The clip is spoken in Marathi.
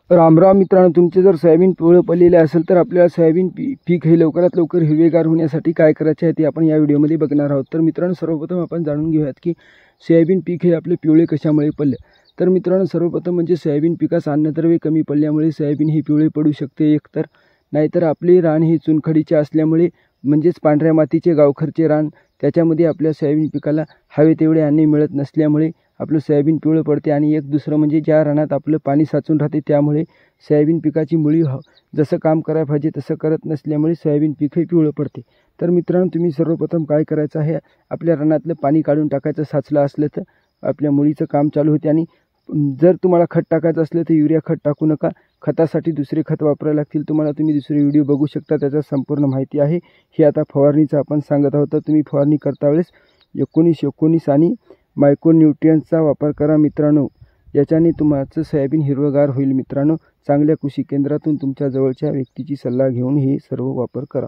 रामराम मित्रांनो, तुमचे जर सोयाबीन पिवळं पडलेले असेल तर आपल्याला सोयाबीन पीक हे लवकरात लवकर हिरवेगार होण्यासाठी काय करायचे आहे ते आपण या व्हिडिओमध्ये बघणार आहोत। तर मित्रांनो, सर्वप्रथम आपण जाणून घेऊयात की सोयाबीन पीक हे आपले पिवळे कशामुळे पडले। तर मित्रांनो, सर्वप्रथम म्हणजे सोयाबीन पिकास अन्नद्रव्य कमी पडल्यामुळे सोयाबीन ही पिवळे पडू शकते एकतर, नाहीतर आपले रान हे चुनखडीचे असल्यामुळे म्हणजेच पांढऱ्या मातीचे गावखरचे रान, त्याच्यामध्ये आपल्या सोयाबीन पिकाला हवे तेवढे अन्न मिळत नसल्यामुळे आपलं सोयाबीन पिवळं पडते। आणि एक दुसरं म्हणजे ज्या रानात आपलं पाणी साचून राहते त्यामुळे सोयाबीन पिकाची मुळी जसं काम करायला पाहिजे तसं करत नसल्यामुळे सोयाबीन पीक हे पिवळं पडते। तर मित्रांनो, तुम्ही सर्वप्रथम काय करायचं आहे, आपल्या रानातलं पाणी काढून टाकायचं। साचलं असलं तर आपल्या मुळीचं काम चालू होते। आणि जर तुम्हाला खत टाकायचं असलं तर युरिया खत टाकू नका, खतासाठी दुसरे खत वापरायला लागतील तुम्हाला। तुम्ही दुसरे व्हिडिओ बघू शकता, त्याचा संपूर्ण माहिती आहे। हे आता फवारणीचं आपण सांगत आहोत। तर तुम्ही फवारणी करता वेळेस 19-19 आणि मायक्रोन्यूट्रियन्सचा वापर करा मित्रांनो। याच्याने तुमचं सोयाबीन हिरवगार होईल मित्रांनो। चांगल्या कृषी केंद्रातून तुमच्या जवळच्या व्यक्तीची सल्ला घेऊन हे सर्व वापर करा।